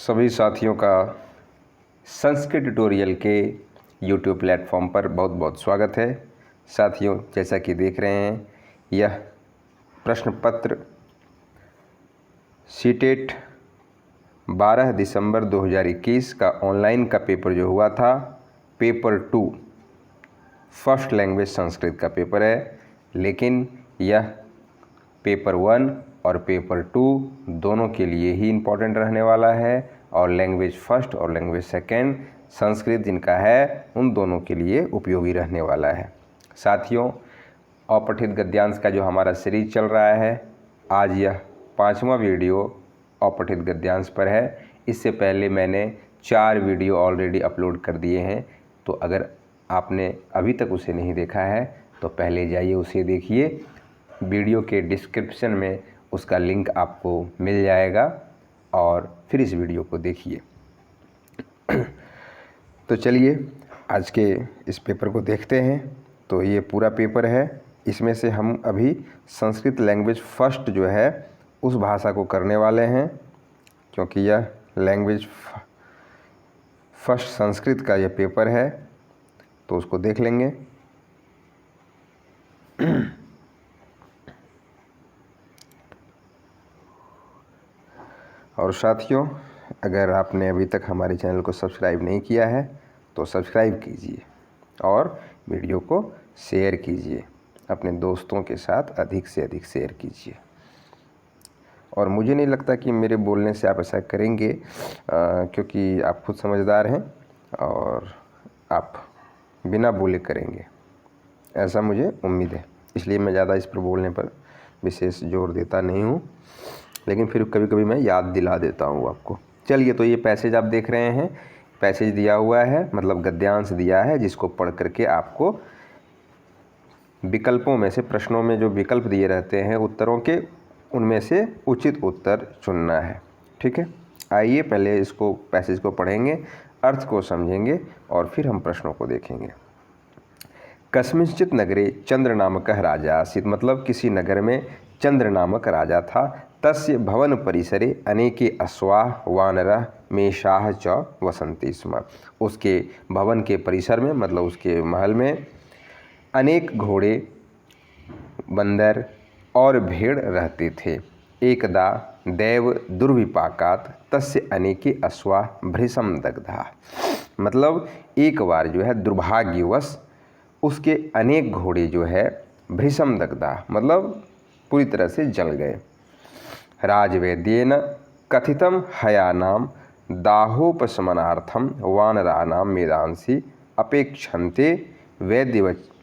सभी साथियों का संस्कृत ट्यूटोरियल के YouTube प्लेटफॉर्म पर बहुत बहुत स्वागत है। साथियों, जैसा कि देख रहे हैं, यह प्रश्न पत्र सीटेट 12 दिसंबर 2021 का ऑनलाइन का पेपर जो हुआ था, पेपर 2 फर्स्ट लैंग्वेज संस्कृत का पेपर है। लेकिन यह पेपर 1 और पेपर 2 दोनों के लिए ही इम्पोर्टेंट रहने वाला है, और लैंग्वेज फर्स्ट और लैंग्वेज सेकेंड संस्कृत जिनका है उन दोनों के लिए उपयोगी रहने वाला है। साथियों, अपठित गद्यांश का जो हमारा सीरीज चल रहा है, आज यह 5वां वीडियो अपठित गद्यांश पर है। इससे पहले मैंने 4 वीडियो ऑलरेडी अपलोड कर दिए हैं, तो अगर आपने अभी तक उसे नहीं देखा है तो पहले जाइए उसे देखिए। वीडियो के डिस्क्रिप्शन में उसका लिंक आपको मिल जाएगा और फिर इस वीडियो को देखिए। तो चलिए आज के इस पेपर को देखते हैं। तो ये पूरा पेपर है, इसमें से हम अभी संस्कृत लैंग्वेज फर्स्ट जो है उस भाषा को करने वाले हैं, क्योंकि यह लैंग्वेज फर्स्ट संस्कृत का यह पेपर है, तो उसको देख लेंगे। और साथियों, अगर आपने अभी तक हमारे चैनल को सब्सक्राइब नहीं किया है तो सब्सक्राइब कीजिए और वीडियो को शेयर कीजिए, अपने दोस्तों के साथ अधिक से अधिक शेयर कीजिए। और मुझे नहीं लगता कि मेरे बोलने से आप ऐसा करेंगे, क्योंकि आप खुद समझदार हैं और आप बिना बोले करेंगे, ऐसा मुझे उम्मीद है। इसलिए मैं ज़्यादा इस पर बोलने पर विशेष जोर देता नहीं हूँ, लेकिन फिर कभी कभी मैं याद दिला देता हूँ आपको। चलिए, तो ये पैसेज आप देख रहे हैं, पैसेज दिया हुआ है, मतलब गद्यांश दिया है, जिसको पढ़ करके आपको विकल्पों में से, प्रश्नों में जो विकल्प दिए रहते हैं उत्तरों के, उनमें से उचित उत्तर चुनना है। ठीक है, आइए पहले इसको पैसेज को पढ़ेंगे, अर्थ को समझेंगे और फिर हम प्रश्नों को देखेंगे। कस्मिंश्चित् नगरे चंद्र नामकः राजा आसीत्, मतलब किसी नगर में चंद्र नामक राजा था। तस्य भवन परिसरे अनेके अश्वाः वानरः मेषाः च वसन्ति स्म, उसके भवन के परिसर में, मतलब उसके महल में अनेक घोड़े, बंदर और भेड़ रहते थे। एकदा दैव दुर्विपाकात् तस्य अनेके अश्वाः भृशं दग्धाः, मतलब एक बार जो है दुर्भाग्यवश उसके अनेक घोड़े जो है भृशं दग्धाः, मतलब पूरी तरह से जल गए। राजवैद्येन कथितं हयानां दाहोपशमनार्थं वानराणां मेधांसि अपेक्षन्ते वैद्यवचनानि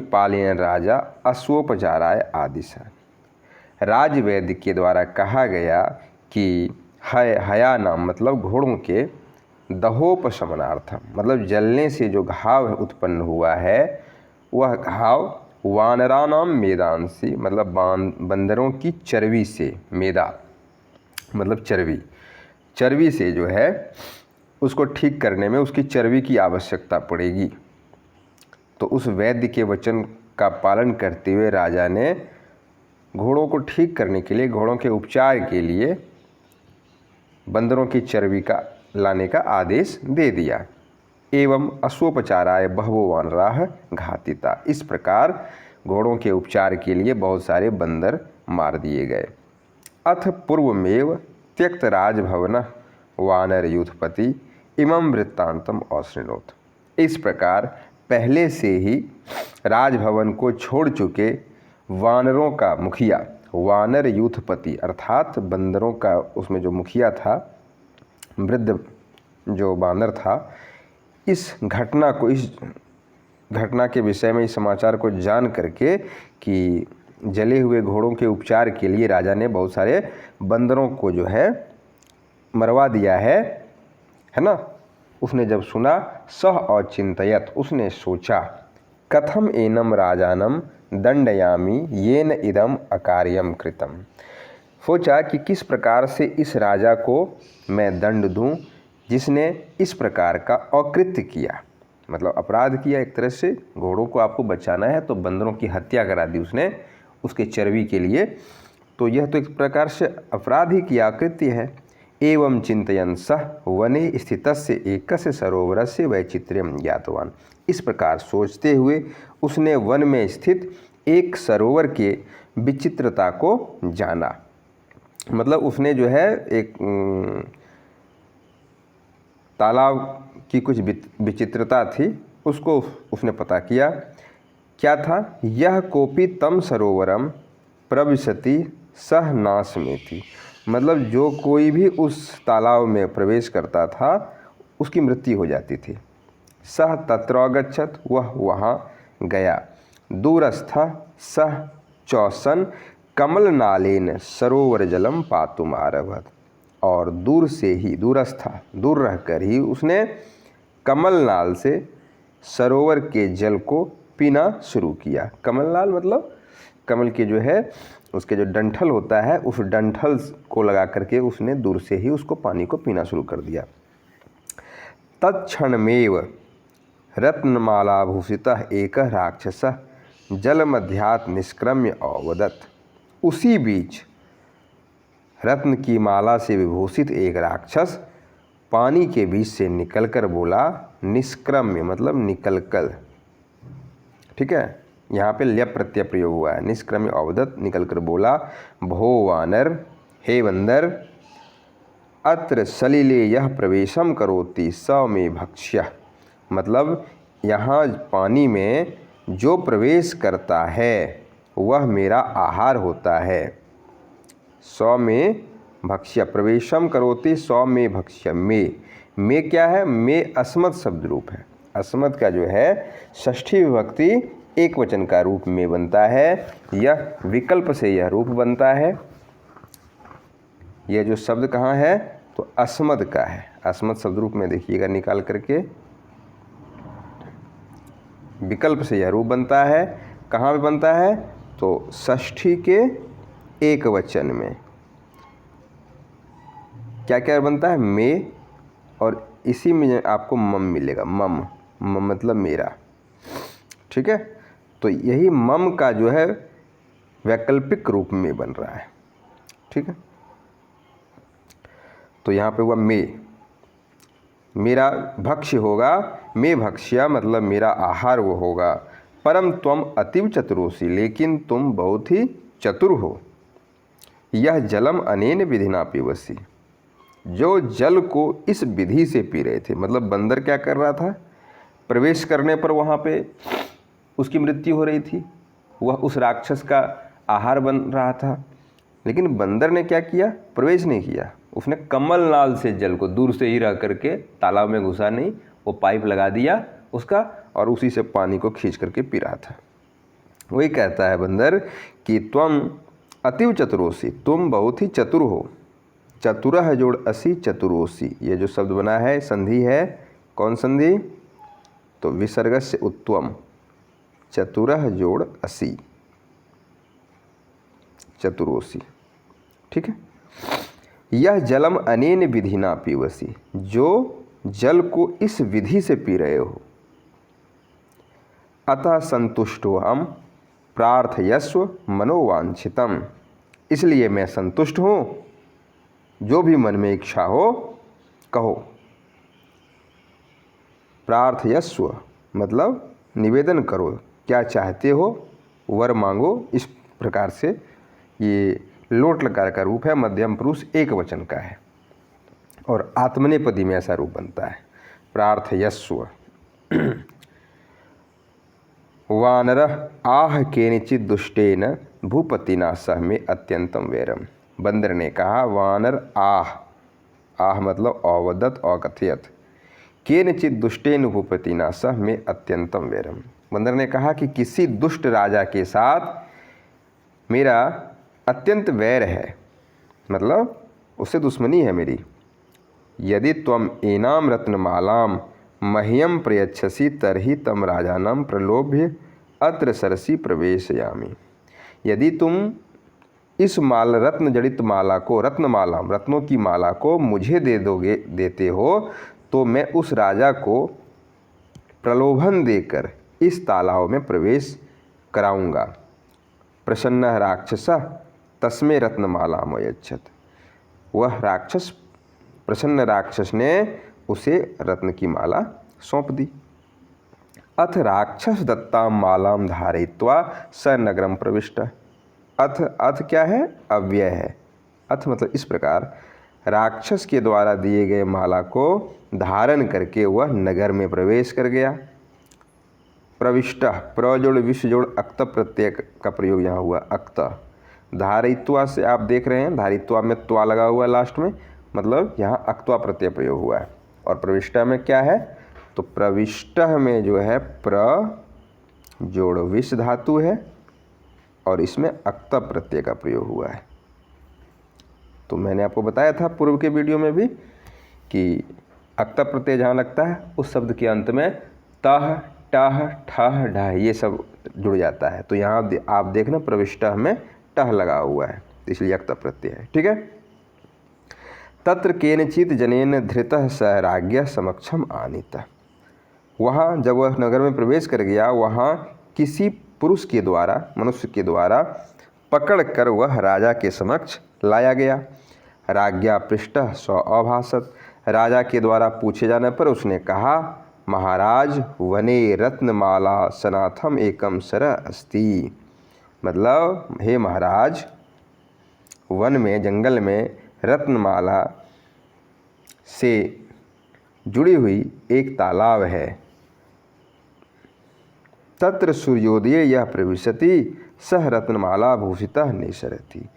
पालयन् राजा अश्वोपचाराय आदिश। राजवैद्य के द्वारा कहा गया कि हयानाम मतलब घोड़ों के, दहोपशमनार्थम मतलब जलने से जो घाव उत्पन्न हुआ है, वह घाव वानरानाम मेदांसी मतलब बंदरों की चर्बी से, मेदा मतलब चर्बी से जो है उसको ठीक करने में उसकी चर्बी की आवश्यकता पड़ेगी। तो उस वैद्य के वचन का पालन करते हुए राजा ने घोड़ों को ठीक करने के लिए, घोड़ों के उपचार के लिए बंदरों की चर्बी का लाने का आदेश दे दिया। एवं अश्वोपचाराय बहवो वानराः घातिता, इस प्रकार घोड़ों के उपचार के लिए बहुत सारे बंदर मार दिए गए। अथ पूर्वमेव त्यक्त राजभवनः वानरयूथपति इमं वृत्तांतम अशृणोत्, इस प्रकार पहले से ही राजभवन को छोड़ चुके वानरों का मुखिया, वानर यूथपति अर्थात बंदरों का उसमें जो मुखिया था, वृद्ध जो बानर था, इस घटना के विषय में, इस समाचार को जान करके कि जले हुए घोड़ों के उपचार के लिए राजा ने बहुत सारे बंदरों को जो है मरवा दिया है ना। उसने जब सुना, सह अचिंतयत्, उसने सोचा, कथम एनम राजानम दंडयामी येन इदम अकार्यम कृतम, सोचा कि किस प्रकार से इस राजा को मैं दंड दूं जिसने इस प्रकार का अकृत्य किया, मतलब अपराध किया एक तरह से। घोड़ों को आपको बचाना है तो बंदरों की हत्या करा दी उसने उसके चर्बी के लिए, तो यह तो एक प्रकार से अपराध ही किया, अकृत्य है। एवं चिंतयन् सः वने स्थितस्य एकस्य सरोवरस्य वैचित्र्यं ज्ञातवान्। इस प्रकार सोचते हुए उसने वन में स्थित एक सरोवर के विचित्रता को जाना। मतलब उसने जो है एक तालाब की कुछ विचित्रता थी, उसको उसने पता किया। क्या था? यह कोपी तम सरोवरम प्रविशति सह नाश में थी। मतलब जो कोई भी उस तालाब में प्रवेश करता था उसकी मृत्यु हो जाती थी। सह तत्र गच्छत, वह वहाँ गया। दूरस्थ सह चौसन कमल नालेन सरोवर जलम पातुम आरभत। और दूर से ही, दूरस्था, दूर रहकर ही उसने कमल नाल से सरोवर के जल को पीना शुरू किया। कमल नाल मतलब कमल के जो है उसके जो डंठल होता है, उस डंठल को लगा करके उसने दूर से ही उसको पानी को पीना शुरू कर दिया। तत्क्षणमेव रत्नमालाभूषितः एकः राक्षसः जलमध्यात् निष्क्रम्य अवदत्। उसी बीच रत्न की माला से विभूषित एक राक्षस पानी के बीच से निकलकर बोला, निष्क्रम्य मतलब निकलकर, ठीक है, यहाँ पे ल्यप प्रत्यय प्रयोग हुआ है। निष्क्रम्य अवदत्, निकलकर बोला, भो वानर, हे बंदर, अत्र सलिले यह प्रवेशम करोति स मे भक्ष्य। मतलब यहाँ पानी में जो प्रवेश करता है वह मेरा आहार होता है। सौ में भक्ष्य, प्रवेशम करोति सौ में भक्ष्य। में क्या है? में अस्मत् शब्द रूप है। अस्मत् का जो है षष्ठी विभक्ति एक वचन का रूप में बनता है। यह विकल्प से यह रूप बनता है। यह जो शब्द कहाँ है? तो अस्मद का है। अस्मत् शब्द रूप में देखिएगा निकाल करके, विकल्प से यह रूप बनता है। कहाँ पे बनता है? तो षष्ठी के एक वचन में क्या क्या बनता है? में, और इसी में आपको मम मिलेगा। मम मतलब मेरा, ठीक है। तो यही मम का जो है वैकल्पिक रूप में बन रहा है, ठीक है। तो यहाँ पे हुआ में, मेरा भक्ष्य होगा। में भक्ष्य मतलब मेरा आहार वो होगा। परम त्वम अतीव चतुरोसी, लेकिन तुम बहुत ही चतुर हो। यह जलम अनेन विधिना पीबसी, जो जल को इस विधि से पी रहे थे। मतलब बंदर क्या कर रहा था? प्रवेश करने पर वहाँ पे उसकी मृत्यु हो रही थी, वह उस राक्षस का आहार बन रहा था। लेकिन बंदर ने क्या किया? प्रवेश नहीं किया। उसने कमल नाल से जल को दूर से ही रह करके, तालाब में घुसा नहीं, वो पाइप लगा दिया उसका और उसी से पानी को खींच करके पी रहा था। वही कहता है बंदर कि त्वम अतीव चतुरोसी, तुम बहुत ही चतुर हो। चतुरः जोड़ असी चतुरोसी, ये जो शब्द बना है संधि है। कौन संधि? तो विसर्ग से उत्तम, चतुरः जोड़ असी, चतुरोसी, ठीक है। यह जलम अनेन विधिना पीवसी, जो जल को इस विधि से पी रहे हो। अतः संतुष्टो हम प्रार्थयस्व मनोवांछितम, इसलिए मैं संतुष्ट हूँ, जो भी मन में इच्छा हो कहो। प्रार्थयस्व मतलब निवेदन करो, क्या चाहते हो वर मांगो। इस प्रकार से ये लोट लकार का रूप है, मध्यम पुरुष एक वचन का है और आत्मनेपदी में ऐसा रूप बनता है, प्रार्थयस्व। वानरः आह केनचित् दुष्टेन भूपतिना सह में अत्यंतम वैरम। बंदर ने कहा, वानर आह मतलब अवदत अकथयत, केनचित् दुष्टेन भूपतिना सह में अत्यंतम वैरम। बंदर ने कहा कि किसी दुष्ट राजा के साथ मेरा अत्यंत वैर है, मतलब उससे दुश्मनी है मेरी। यदि त्वम एनाम रत्नमालाम मह्यम प्रयच्छसि तर्हि तम राजानम प्रलोभ्य अत्र सरसी प्रवेशयामि। यदि तुम इस रत्न जड़ित माला को, रत्नमाला रत्नों की माला को मुझे देते हो तो मैं उस राजा को प्रलोभन देकर इस तालाब में प्रवेश कराऊंगा। प्रसन्न राक्षस तस्मे रत्नमाला मयच्छत, वह राक्षस प्रसन्न राक्षस ने उसे रत्न की माला सौंप दी। अथ राक्षस दत्ता मालाम धारयित्वा स नगरम प्रविष्ट। अथ क्या है? अव्यय है। अथ मतलब इस प्रकार राक्षस के द्वारा दिए गए माला को धारण करके वह नगर में प्रवेश कर गया। प्रविष्ट, प्र जोड़ विश्व जोड़ अक्त प्रत्यय का प्रयोग यहाँ हुआ, अक्त। धारित्वा से आप देख रहे हैं, धारित्वा में त्वा लगा हुआ लास्ट में, मतलब यहाँ अक्त्वा प्रत्यय प्रयोग हुआ है। और प्रविष्ट में क्या है? तो प्रविष्ट में जो है प्र जोड़ विष धातु है और इसमें अक्त प्रत्यय का प्रयोग हुआ है। तो मैंने आपको बताया था पूर्व के वीडियो में भी कि अक्त प्रत्यय जहाँ लगता है उस शब्द के अंत में तह, टह, ठह, ढह ये सब जुड़ जाता है। तो यहाँ आप देखना प्रविष्ट में टह लगा हुआ है, इसलिए अक्त प्रत्यय है। ठीक है। तत्र केनचित जनेन धृतः स राज्ञ समक्षम आनीत। वहाँ जब वह नगर में प्रवेश कर गया, वहाँ किसी पुरुष के द्वारा, मनुष्य के द्वारा पकड़कर वह राजा के समक्ष लाया गया। राज्ञा पृष्ठः स अभाषत। राजा के द्वारा पूछे जाने पर उसने कहा, महाराज वने रत्नमाला सनाथम एकम सर अस्ति। मतलब हे महाराज, वन में, जंगल में रत्नमाला से जुड़ी हुई एक तालाब है। तत्र सूर्योदय यह प्रविशति सह रत्नमाला भूषितः निसरति।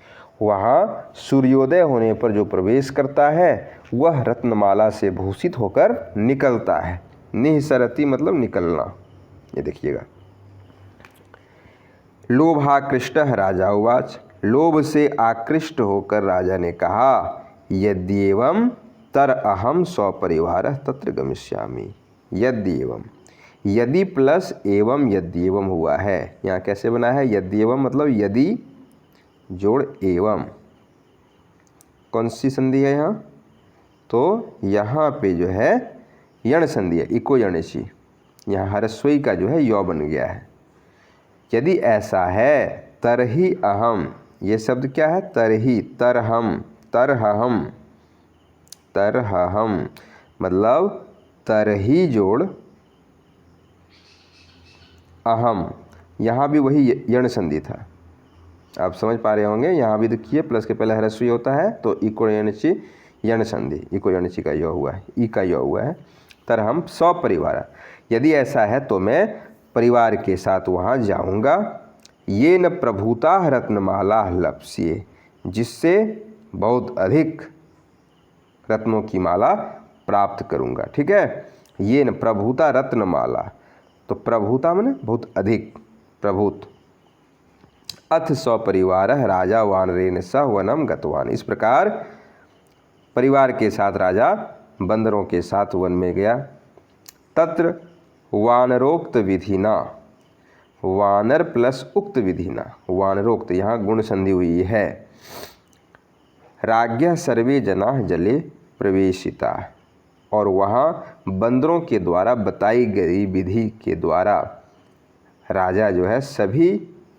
वहाँ सूर्योदय होने पर जो प्रवेश करता है वह रत्नमाला से भूषित होकर निकलता है। निसरति मतलब निकलना। ये देखिएगा। लोभाकृष्ट राजा उवाच। लोभ से आकृष्ट होकर राजा ने कहा, यद्येवं तर अहम स्वपरिवार तत्र गमिष्यामि। यद्येवं, यदि प्लस एवं यद्येवं हुआ है। यहाँ कैसे बना है? यद्येवं मतलब यदि जोड़ एवं। कौन सी संधि है यहाँ? तो यहाँ पे जो है यण संधि है, इको यणसी। यहाँ हरस्वई का जो है यौ बन गया है। यदि ऐसा है तरहि अहम, ये शब्द क्या है? तरहि, तरहम, तरहम, तरहम मतलब तरहि जोड़ अहम। यहाँ भी वही यण संधि था, आप समझ पा रहे होंगे। यहाँ भी देखिए प्लस के पहले ह्रस्वी होता है तो इको यणची यण संधि, इको यणची का यो हुआ है, ई का यो हुआ है। तरहम सपरिवार, यदि ऐसा है तो मैं परिवार के साथ वहाँ जाऊँगा। ये न प्रभुता रत्नमाला लप्स्ये, जिससे बहुत अधिक रत्नों की माला प्राप्त करूँगा। ठीक है। ये न प्रभुता रत्नमाला, तो प्रभुता माने बहुत अधिक, प्रभुत। अथ सपरिवार राजा वानरेण सह वनम गतवान। इस प्रकार परिवार के साथ राजा बंदरों के साथ वन में गया। तत्र वानरोक्त विधिना, वानर प्लस उक्त विधिना, वानरोक्त यहाँ गुण संधि हुई है। राज्ञ सर्वे जना जले प्रवेशिता, और वहाँ बंदरों के द्वारा बताई गई विधि के द्वारा राजा जो है सभी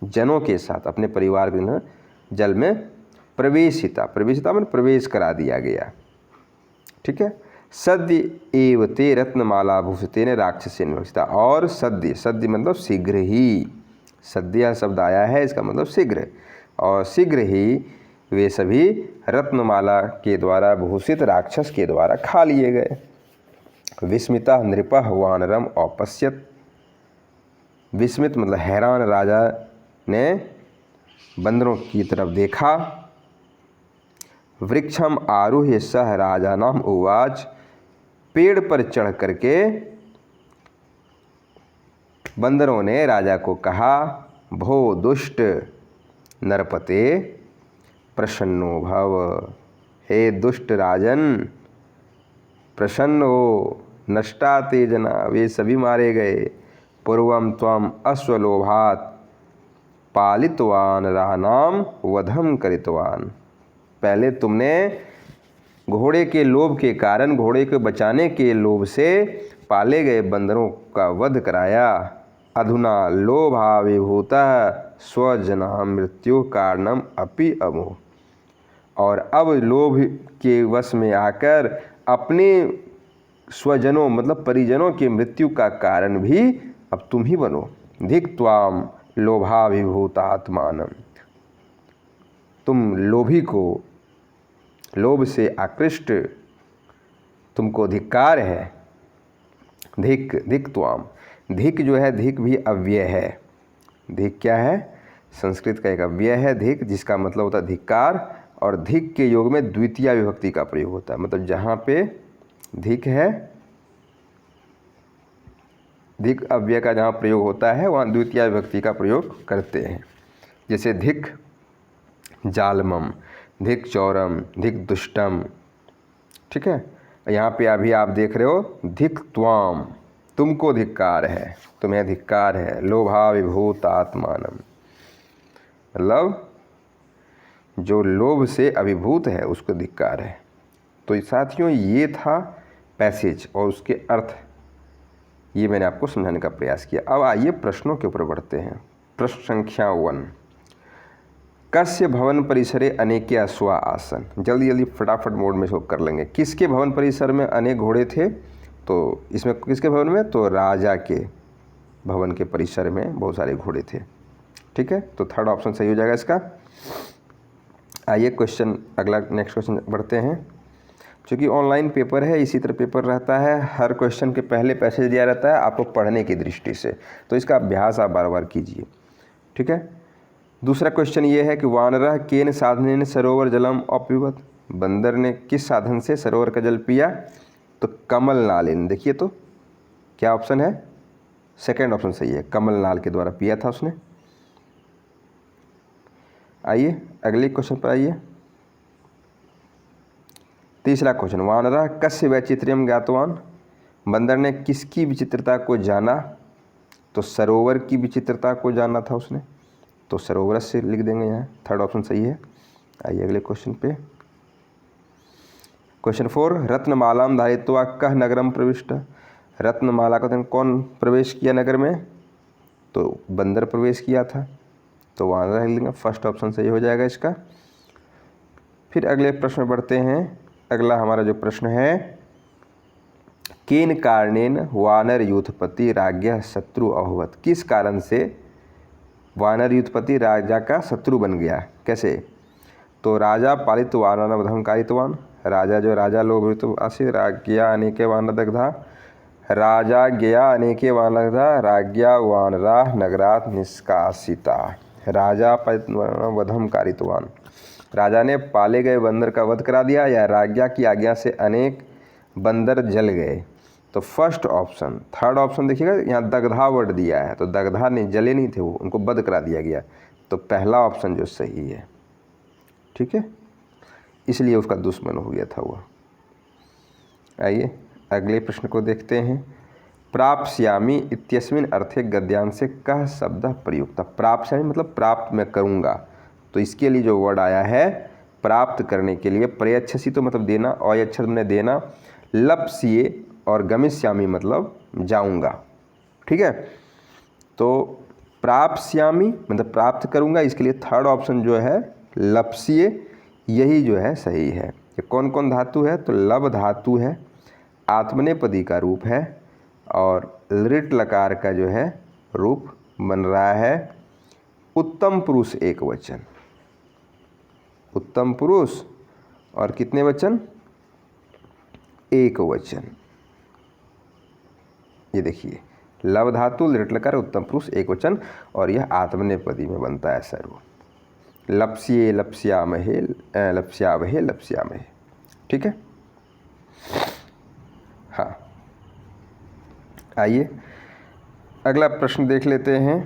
जनों के साथ अपने परिवार के जल में प्रवेशिता, प्रवेशिता में प्रवेश करा दिया गया। ठीक है। सद्य एव ते रत्नमाला भूषितेन राक्षसेन भक्षिता। और सद्य, सद्य मतलब शीघ्र ही, सद्य शब्द आया है, इसका मतलब शीघ्र, और शीघ्र ही वे सभी रत्नमाला के द्वारा भूषित राक्षस के द्वारा खा लिए गए। विस्मिता नृपः वानरम औपश्यत। विस्मित मतलब हैरान राजा ने बंदरों की तरफ देखा। वृक्षम आरूह्य सह राजा नाम उवाच। पेड़ पर चढ़ करके बंदरों ने राजा को कहा, भो दुष्ट नरपते प्रसन्नो भव। हे दुष्ट राजन प्रसन्न हो, नष्टा ते जना, वे सभी मारे गए। पूर्वम त्वम अश्वलोभात पालितवान रानाम वधम करितवान। पहले तुमने घोड़े के लोभ के कारण, घोड़े को बचाने के लोभ से पाले गए बंदरों का वध कराया। अधुना लोभाविभूतः स्वजना मृत्यु कारणम अपि अमो। और अब लोभ के वश में आकर अपने स्वजनों मतलब परिजनों की मृत्यु का कारण भी अब तुम ही बनो। धिक त्वाम लोभाभिभूतात्मानम, तुम लोभी को, लोभ से आकृष्ट तुमको धिक्कार है। धिक धिक त्वाम, धिक जो है, धिक भी अव्यय है। धिक क्या है? संस्कृत का एक अव्यय है धिक, जिसका मतलब होता है धिक्कार। और धिक के योग में द्वितीय विभक्ति का प्रयोग होता है, मतलब जहाँ पे धिक है, धिक अव्यय का जहाँ प्रयोग होता है वहाँ द्वितीय विभक्ति का प्रयोग करते हैं। जैसे धिक जालमम, धिक चौरम, धिक दुष्टम। ठीक है, यहाँ पे अभी आप देख रहे हो धिक त्वाम, तुमको धिक्कार है, तुम्हें धिक्कार है। लोभाविभूत आत्मानम, मतलब जो लोभ से अभिभूत है उसको धिक्कार है। तो साथियों ये था पैसेज और उसके अर्थ, ये मैंने आपको समझाने का प्रयास किया। अब आइए प्रश्नों के ऊपर बढ़ते हैं। प्रश्न संख्या 1, कस्य भवन परिसरे अनेके अश्वा आसन। जल्दी जल्दी फटाफट मोड में इसको कर लेंगे। किसके भवन परिसर में अनेक घोड़े थे? तो इसमें किसके भवन में? तो राजा के भवन के परिसर में बहुत सारे घोड़े थे। ठीक है, तो थर्ड ऑप्शन सही हो जाएगा इसका। आइए क्वेश्चन अगला नेक्स्ट क्वेश्चन बढ़ते हैं। क्योंकि ऑनलाइन पेपर है, इसी तरह पेपर रहता है, हर क्वेश्चन के पहले पैसेज दिया रहता है आपको पढ़ने की दृष्टि से, तो इसका अभ्यास आप बार बार कीजिए। ठीक है, दूसरा क्वेश्चन ये है कि वानरः केन साधनेन सरोवर जलम अपिबत। बंदर ने किस साधन से सरोवर का जल पिया? तो कमल नालिन। देखिए तो क्या ऑप्शन है? सेकंड ऑप्शन सही है, कमल नाल के द्वारा पिया था उसने। आइए अगले क्वेश्चन पर आइए। तीसरा क्वेश्चन, वानरः कस्य वैचित्र्यम ज्ञातवान। बंदर ने किसकी विचित्रता को जाना? तो सरोवर की विचित्रता को जाना था उसने, तो सरोवर से लिख देंगे यहाँ, थर्ड ऑप्शन सही है। आइए अगले क्वेश्चन पे। क्वेश्चन 4, रत्नमालाम धारित्वा कह नगरम प्रविष्ट। रत्नमाला का दिन कौन प्रवेश किया नगर में? तो बंदर प्रवेश किया था, तो वानर लिख लेंगे, फर्स्ट ऑप्शन सही हो जाएगा इसका। फिर अगले प्रश्न बढ़ते हैं। अगला हमारा जो प्रश्न है, केन कारणेन वानर यूथपति राज्ञः शत्रु अभवत्। किस कारण से वानर यूथपति राजा का शत्रु बन गया? कैसे? तो राजा पालित वानरवधम कारितवान। राजा जो राजा लोभित आसी राज्ञा अनेके वानरदग्धा। राजा गया अनेके वानरदग्धा राज्ञा वानरा नगरात निष्कासिता। राजा पालित वधम कारितवान, राजा ने पाले गए बंदर का वध करा दिया, या राज्ञा की आज्ञा से अनेक बंदर जल गए। तो फर्स्ट ऑप्शन, थर्ड ऑप्शन देखिएगा यहाँ दग्धा वर्ड दिया है, तो दग्धा नहीं, जले नहीं थे वो, उनको वध करा दिया गया, तो पहला ऑप्शन जो सही है। ठीक है, इसलिए उसका दुश्मन हो गया था वो। आइए अगले प्रश्न को देखते हैं। प्राप्स्यामि इत्यस्मिन् अर्थे गद्यांश से कह शब्द प्रयुक्त। प्राप्स्यामि मतलब प्राप्त मैं करूँगा, तो इसके लिए जो वर्ड आया है प्राप्त करने के लिए, प्रयच्छसि तो मतलब देना, अयच्छत मैंने देना, लप्स्ये और गमिष्यामि मतलब जाऊँगा। ठीक है, तो प्राप्स्यामि मतलब प्राप्त करूँगा, इसके लिए थर्ड ऑप्शन जो है लप्स्ये, यही जो है सही है। ये कौन कौन धातु है? तो लब धातु है, आत्मनेपदी का रूप है, और लृट लकार का जो है रूप बन रहा है उत्तम पुरुष एक वचन। उत्तम पुरुष और कितने वचन? एक वचन। ये देखिए लव धातु लृट लकार उत्तम पुरुष एक वचन, और यह आत्मनेपदी में बनता है ऐसा रूप। लप्स्ये लप्स्यामहे लप्स्यावहे लप्स्यामहे। ठीक है, हाँ। आइए अगला प्रश्न देख लेते हैं।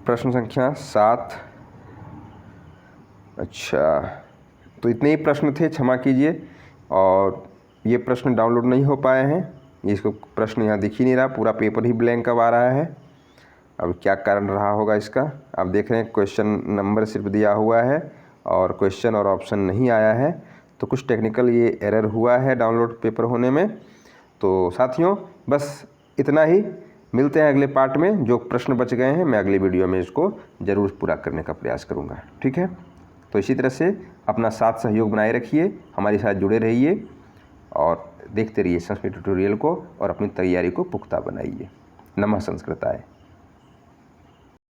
प्रश्न संख्या 7। अच्छा, तो इतने ही प्रश्न थे, क्षमा कीजिए। और ये प्रश्न डाउनलोड नहीं हो पाए हैं, इसको प्रश्न यहाँ दिख ही नहीं रहा, पूरा पेपर ही ब्लैंक अब आ रहा है। अब क्या कारण रहा होगा इसका? आप देख रहे हैं क्वेश्चन नंबर सिर्फ दिया हुआ है और क्वेश्चन और ऑप्शन नहीं आया है, तो कुछ टेक्निकल ये एरर हुआ है डाउनलोड पेपर होने में। तो साथियों बस इतना ही, मिलते हैं अगले पार्ट में। जो प्रश्न बच गए हैं मैं अगली वीडियो में इसको ज़रूर पूरा करने का प्रयास करूँगा। ठीक है, तो इसी तरह से अपना साथ सहयोग बनाए रखिए, हमारे साथ जुड़े रहिए और देखते रहिए संस्कृत ट्यूटोरियल को और अपनी तैयारी को पुख्ता बनाइए। नमः संस्कृताय।